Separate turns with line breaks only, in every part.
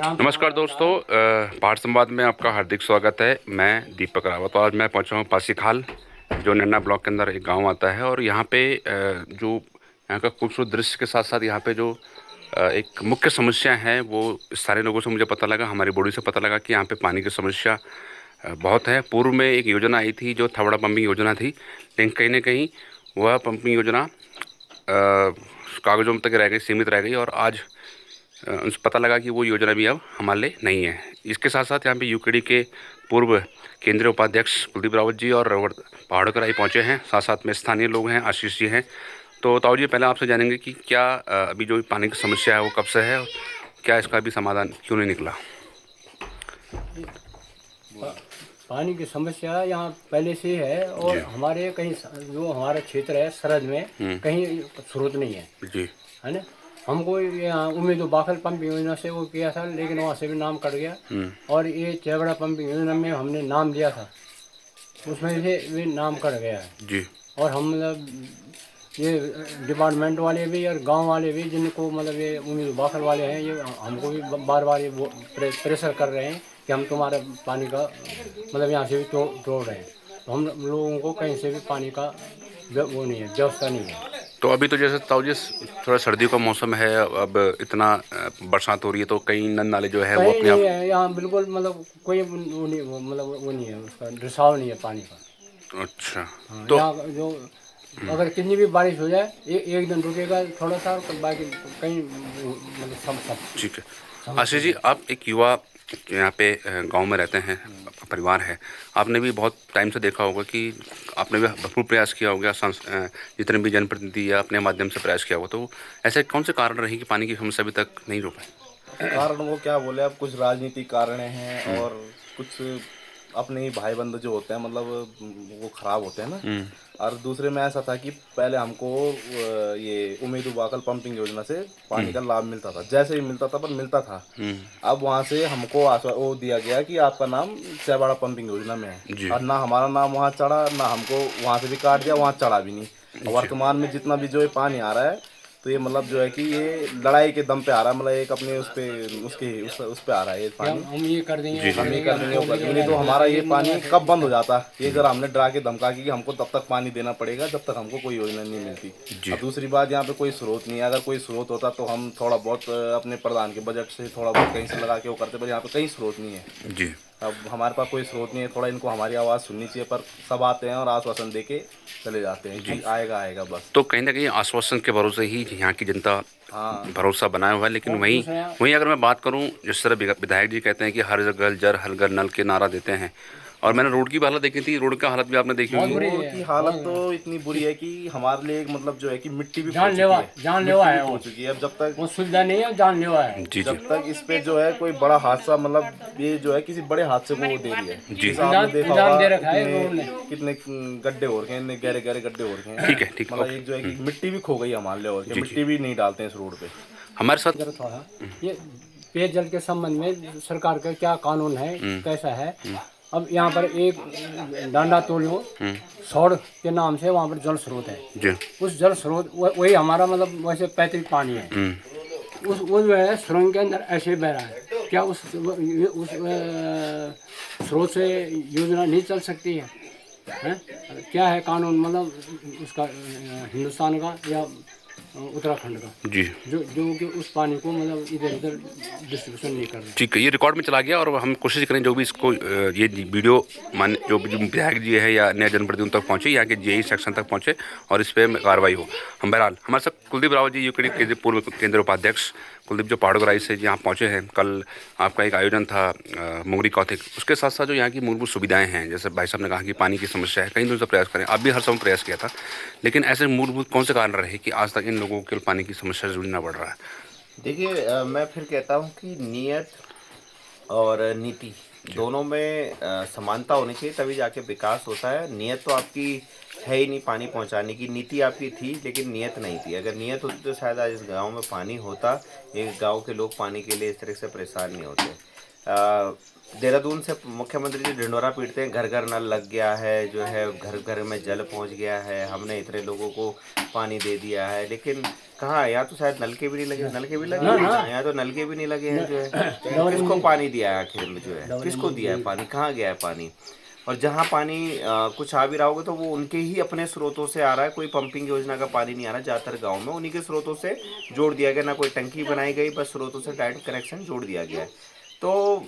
नमस्कार दोस्तों, पहाड़ संवाद में आपका हार्दिक स्वागत है। मैं दीपक रावत और आज मैं पहुंचा हूं पासीखाल, जो नन्ना ब्लॉक के अंदर एक गांव आता है। और यहां पे जो यहां का खूबसूरत दृश्य के साथ साथ यहां पे जो एक मुख्य समस्या है, वो सारे लोगों से मुझे पता लगा, हमारी बॉडी से पता लगा कि यहाँ पे पानी की समस्या बहुत है। पूर्व में एक योजना आई थी जो थवड़ा पंपिंग योजना थी, लेकिन कहीं ना कहीं वह पंपिंग योजना कागज़ों में तक रह गई, सीमित रह गई। और आज उनसे पता लगा कि वो योजना भी अब हमारे लिए नहीं है। इसके साथ साथ यहाँ पे यूकेडी के पूर्व केंद्रीय उपाध्यक्ष कुलदीप रावत जी और रघुवर पहाड़ोकराई पहुँचे हैं। साथ साथ में स्थानीय लोग हैं, आशीष जी हैं। तो ताऊ जी, पहले आपसे जानेंगे कि क्या अभी जो पानी की समस्या है वो कब से है, और क्या इसका भी समाधान क्यों नहीं निकला।
पानी की समस्या यहाँ पहले से है और हमारे कहीं जो हमारा क्षेत्र है सरहद में कहीं स्रोत नहीं है
जी,
है ना। हमको यहाँ उम्मीद बाखल पंप योजना से वो किया था, लेकिन वहाँ से भी नाम कट गया। और ये चेवड़ा पंप योजना में हमने नाम दिया था, उसमें से भी नाम कट गया है
जी।
और हम मतलब ये डिपार्टमेंट वाले भी और गांव वाले भी, जिनको मतलब ये उम्मीद बाखल वाले हैं, ये हमको भी बार बार ये प्रेशर कर रहे हैं कि हम तुम्हारे पानी का मतलब यहाँ से भी तोड़ रहे हैं। तो हम लोगों को कहीं से भी पानी का वो नहीं है, व्यवस्था नहीं है।
तो अभी तो जैसे ताऊ जी थोड़ा सर्दियों का मौसम है, अब इतना बरसात हो रही है तो कई नल नाले जो है वो
कहीं
अपने
नहीं
आप।
है यहाँ, बिल्कुल मतलब कोई वो नहीं, मतलब वो नहीं है, उसका रिसाव नहीं है पानी का।
अच्छा,
हाँ,
तो
यहाँ जो अगर कितनी भी बारिश हो जाए, एक दिन रुकेगा थोड़ा सा, तो बाकी कहीं मतलब सब
ठीक है। आशीष जी, आप एक युवा यहाँ पे गांव में रहते हैं, आपका परिवार है, आपने भी बहुत टाइम से देखा होगा कि आपने भी भरपूर प्रयास किया होगा, जितने भी जनप्रतिनिधि या अपने माध्यम से प्रयास किया होगा। तो ऐसे कौन से कारण रहे कि पानी की समस्या अभी तक नहीं रोक पाए?
कारण वो क्या बोले, अब कुछ राजनीतिक कारण हैं और कुछ अपने ही भाई बंधु जो होते हैं, मतलब वो खराब होते हैं ना। और दूसरे में ऐसा था कि पहले हमको ये उम्मीद बाखल पंपिंग योजना से पानी का लाभ मिलता था, जैसे ही मिलता था पर मिलता था। अब वहाँ से हमको वो दिया गया कि आपका नाम चैबाड़ा पंपिंग योजना में है, और ना हमारा नाम वहाँ चढ़ा, ना हमको वहाँ से भी काट दिया, वहाँ चढ़ा भी नहीं। और वर्तमान में जितना भी जो है पानी आ रहा है, तो ये मतलब जो है कि ये लड़ाई के दम पे आ रहा है, मतलब एक अपने उस पे उस पे आ रहा है ये पानी।
हम ये कर देंगे,
हम ये कर देंगे, वो कर देंगे, नहीं तो हमारा ये पानी कब बंद हो जाता। ये जरा हमने डरा के धमका कि हमको तब तक पानी देना पड़ेगा जब तक हमको कोई योजना नहीं मिलती। और दूसरी बात, यहाँ पे कोई स्रोत नहीं है। अगर कोई स्रोत होता तो हम थोड़ा बहुत अपने प्रधान के बजट से थोड़ा बहुत कहीं से लगा के वो करते, पर यहाँ पे कहीं स्रोत नहीं है
जी।
अब हमारे पास कोई स्रोत नहीं है। थोड़ा इनको हमारी आवाज़ सुननी चाहिए, पर सब आते हैं और आश्वासन दे के चले जाते हैं कि आएगा आएगा बस।
तो कहीं ना कहीं आश्वासन के भरोसे ही यहाँ की जनता भरोसा बनाया हुआ है। लेकिन वहीं अगर मैं बात करूँ, जिस तरह विधायक जी कहते हैं कि हर जगह जल हर घर नल के नारा देते हैं, और मैंने रोड की भी हालत देखी थी, रोड का हालत भी आपने देखी होगी।
रोड की हालत तो इतनी बुरी है कि हमारे लिए मतलब जो है कि मिट्टी भी
जानलेवा है,
हो चुकी है। अब जब तक
वो सुविधा नहीं है, जानलेवा है।
जी,
जब तक इस पे जो है कोई बड़ा हादसा, मतलब ये जो है किसी बड़े हादसे को वो दे रही है।
जी,
आपने देखा होगा कितने गड्ढे हो रखे हैं, गहरे गहरे गड्ढे हो रखे हैं।
ठीक है, ठीक है।
मतलब एक जो है कि मिट्टी भी खो गई हमारे लिए, और मिट्टी भी नहीं डालते हैं इस रोड पे
हमारे साथ।
थोड़ा ये पेयजल के संबंध में सरकार का क्या कानून है, कैसा है। अब यहाँ पर एक डांडा तोलियो सौड़ के नाम से वहाँ पर जल स्रोत है
जी।
उस जल स्रोत वही हमारा मतलब वैसे पैतृक पानी है। उस जो है सुरंग के अंदर ऐसे बह रहा है, क्या उस स्रोत से योजना नहीं चल सकती है? हैं? क्या है कानून, मतलब उसका हिंदुस्तान का या उत्तराखंड का,
जी,
जो कि उस पानी को मतलब इधर उधर डिस्ट्रीब्यूशन नहीं कर रहे।
ठीक है, ये रिकॉर्ड में चला गया और हम कोशिश करें जो भी इसको ये वीडियो मान जो भी विधायक जी है या अन्य जनप्रतिनिधियों तक पहुँचे, यहाँ के जेई सेक्शन तक पहुँचे और इस पर कार्रवाई हो। हम बहरहाल हमारे साथ कुलदीप रावत जी, यूकेडी के पूर्व केंद्रीय उपाध्यक्ष कुलदीप, जो पहाड़ोकराई से यहाँ पहुँचे हैं। कल आपका एक आयोजन था मुंगरी कौथिक, उसके साथ साथ जो यहाँ की मूलभूत सुविधाएं हैं, जैसे भाई साहब ने कहा कि पानी की समस्या है, कई दिनों से प्रयास करें, आप भी हर समय प्रयास किया था, लेकिन ऐसे मूलभूत कौन से कारण रहे कि आज तक इन लोगों के पानी की समस्या से जुड़ना पड़ रहा है?
देखिए, मैं फिर कहता हूँ कि नियत और नीति दोनों में समानता होनी चाहिए, तभी जाके विकास होता है। नियत तो आपकी है ही नहीं पानी पहुंचाने की, नीति आपकी थी लेकिन नियत नहीं थी। अगर नियत होती तो शायद आज इस गांव में पानी होता, ये गांव के लोग पानी के लिए इस तरह से परेशान नहीं होते। देहरादून से मुख्यमंत्री जी ढिंढोरा पीटते हैं, घर घर नल लग गया है, जो है घर घर में जल पहुंच गया है, हमने इतने लोगों को पानी दे दिया है। लेकिन कहाँ, यहाँ तो शायद नलके भी नहीं लगे, नलके भी लगे हैं, यहाँ तो नलके भी नहीं लगे हैं। जो है किसको पानी दिया है आखिर में, जो है किसको दिया है पानी, कहाँ गया है पानी। और जहाँ पानी कुछ आ भी रहा होगा तो वो उनके ही अपने स्रोतों से आ रहा है, कोई पंपिंग योजना का पानी नहीं आ रहा। ज़्यादातर गाँव में उन्हीं के स्रोतों से जोड़ दिया गया, ना कोई टंकी बनाई गई, बस स्रोतों से डायरेक्ट कनेक्शन जोड़ दिया गया है। तो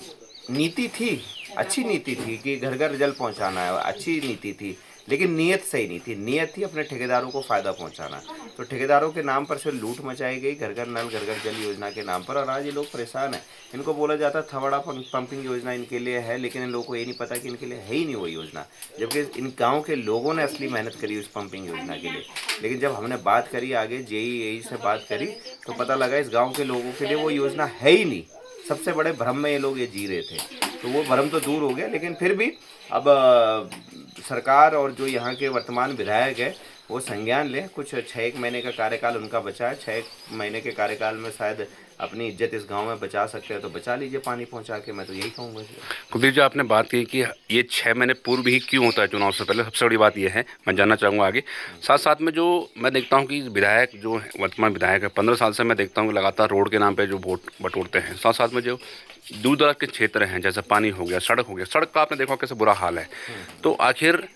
नीति थी, अच्छी नीति थी कि घर घर जल पहुंचाना है, अच्छी नीति थी, लेकिन नीयत सही नहीं थी। नीयत थी अपने ठेकेदारों को फ़ायदा पहुंचाना। तो ठेकेदारों के नाम पर से लूट मचाई गई, घर घर नल घर घर जल योजना के नाम पर, और आज ये लोग परेशान हैं। इनको बोला जाता है थवड़ा पंपिंग योजना इनके लिए है, लेकिन इन लोगों को ये नहीं पता कि इनके लिए है ही नहीं वो योजना, जबकि इन गाँव के लोगों ने असली मेहनत करी उस पंपिंग योजना के लिए। लेकिन जब हमने बात करी आगे JEI से बात करी तो पता लगा इस गाँव के लोगों के लिए वो योजना है ही नहीं। सबसे बड़े भ्रम में ये लोग ये जी रहे थे, तो वो भ्रम तो दूर हो गया। लेकिन फिर भी अब सरकार और जो यहाँ के वर्तमान विधायक है वो संज्ञान लें। कुछ 6-1 महीने का कार्यकाल उनका बचा है, 6 महीने के कार्यकाल में शायद अपनी इज्जत इस गांव में बचा सकते हैं, तो बचा लीजिए पानी पहुंचा के, मैं तो यही कहूँगा।
कुलदीप जी, आपने बात की कि ये 6 महीने पूर्व ही क्यों होता है चुनाव से पहले, सबसे बड़ी बात ये है, मैं जानना चाहूँगा आगे। साथ साथ में जो मैं देखता हूँ कि विधायक जो वर्तमान विधायक है 15 साल से मैं देखता हूँ कि लगातार रोड के नाम पे जो वोट बटोरते हैं। साथ साथ में जो दूर दराज के क्षेत्र हैं, जैसे पानी हो गया, सड़क हो गया, सड़क का आपने देखा कैसे बुरा हाल है। तो आखिर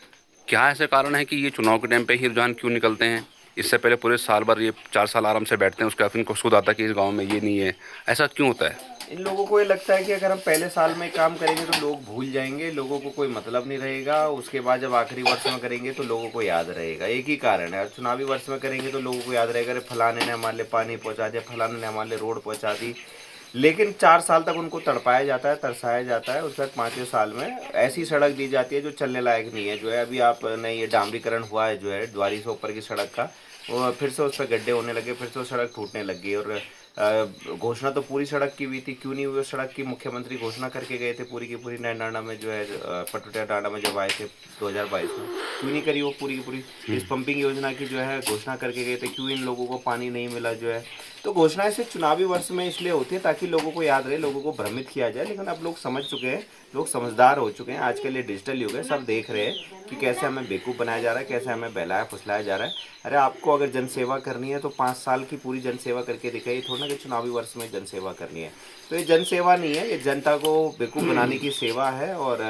क्या ऐसे कारण है कि ये चुनाव के टाइम पे ही रुझान क्यों निकलते हैं? इससे पहले पूरे साल भर ये 4 साल आराम से बैठते हैं, उसके बाद इनको खुद आता है कि इस गांव में ये नहीं है, ऐसा क्यों होता है?
इन लोगों को ये लगता है कि अगर हम पहले साल में काम करेंगे तो लोग भूल जाएंगे, लोगों को कोई मतलब नहीं रहेगा। उसके बाद जब आखिरी वर्ष में करेंगे तो लोगों को याद रहेगा। एक ही कारण है, चुनावी वर्ष में करेंगे तो लोगों को याद रहेगा, अरे फलाने ने हमारे लिए पानी पहुँचा दिया, फलाने ने हमारे लिए रोड पहुँचा दी। लेकिन 4 साल तक उनको तड़पाया जाता है, तरसाया जाता है। उसके बाद 5वें साल में ऐसी सड़क दी जाती है जो चलने लायक नहीं है। जो है अभी आपने ये डामरीकरण हुआ है जो है द्वारी से ऊपर की सड़क का, वो फिर से उस पर गड्ढे होने लगे, फिर से वो सड़क टूटने लग गई। और घोषणा तो पूरी सड़क की हुई थी, क्यों नहीं हुई उस सड़क की? मुख्यमंत्री घोषणा करके गए थे पूरी की पूरी नैनाना में, जो है पटुटिया डांडा में जब आए थे 2022 में, क्यों नहीं करी वो पूरी की पूरी? इस पंपिंग योजना की जो है घोषणा करके गए थे, क्यों इन लोगों को पानी नहीं मिला? जो है तो घोषणाएं सिर्फ चुनावी वर्ष में इसलिए होती है ताकि लोगों को याद रहे, लोगों को भ्रमित किया जाए। लेकिन अब लोग समझ चुके हैं, लोग समझदार हो चुके हैं। आजकल ये डिजिटल युग है, सब देख रहे हैं कि कैसे हमें बेवकूफ़ बनाया जा रहा है, कैसे हमें बहलाया फुसलाया जा रहा है। अरे आपको अगर जनसेवा करनी है तो 5 साल की पूरी जनसेवा करके दिखाइए, थोड़ा ना कि चुनावी वर्ष में जनसेवा करनी है। तो ये जनसेवा नहीं है, ये जनता को बेवकूफ़ बनाने की सेवा है। और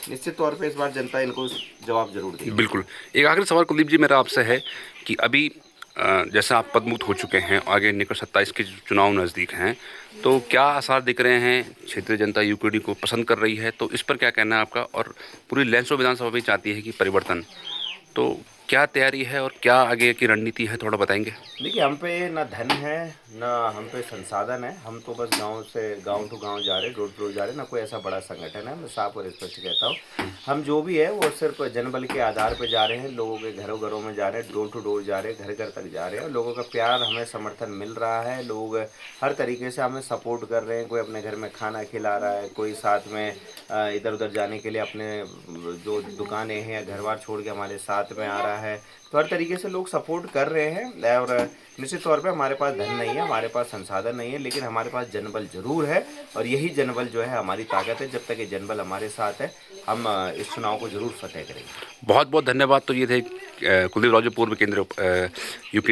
निश्चित तौर पर इस बार जनता इनको जवाब जरूर देगी।
बिल्कुल। एक आखिरी सवाल कुलदीप जी मेरा आपसे है कि अभी जैसे आप पदमुक्त हो चुके हैं, आगे निकट 27 के चुनाव नज़दीक हैं, तो क्या आसार दिख रहे हैं? क्षेत्रीय जनता यूकेडी को पसंद कर रही है, तो इस पर क्या कहना है आपका? और पूरी लैंसो विधानसभा भी चाहती है कि परिवर्तन, तो क्या तैयारी है और क्या आगे की रणनीति है, थोड़ा बताएंगे?
देखिए, हम पे ना धन है ना हम पे संसाधन है। हम तो बस गांव से गांव टू गांव जा रहे, डोर टू डोर जा रहे, ना कोई ऐसा बड़ा संगठन है। मैं साफ और स्पष्ट कहता हूँ, हम जो भी है वो सिर्फ जनबल के आधार पे जा रहे हैं। लोगों के घरों घरों में जा रहे हैं, डोर टू डोर जा रहे हैं, घर घर तक जा रहे हैं। लोगों का प्यार, हमें समर्थन मिल रहा है। लोग हर तरीके से हमें सपोर्ट कर रहे हैं। कोई अपने घर में खाना खिला रहा है, कोई साथ में इधर उधर जाने के लिए अपने जो दुकानें हैं या घर बार छोड़ के हमारे साथ में आ रहा है। तो हर तरीके से लोग सपोर्ट कर रहे हैं। और निश्चित तौर पे हमारे पास धन नहीं है, हमारे पास संसाधन नहीं है, लेकिन हमारे पास जनबल जरूर है। और यही जनबल जो है हमारी ताकत है। जब तक ये जनबल हमारे साथ है, हम इस चुनाव को जरूर फतेह करेंगे।
बहुत बहुत धन्यवाद। तो ये थे कुलदीप राव, पूर्व केंद्रीय यूपी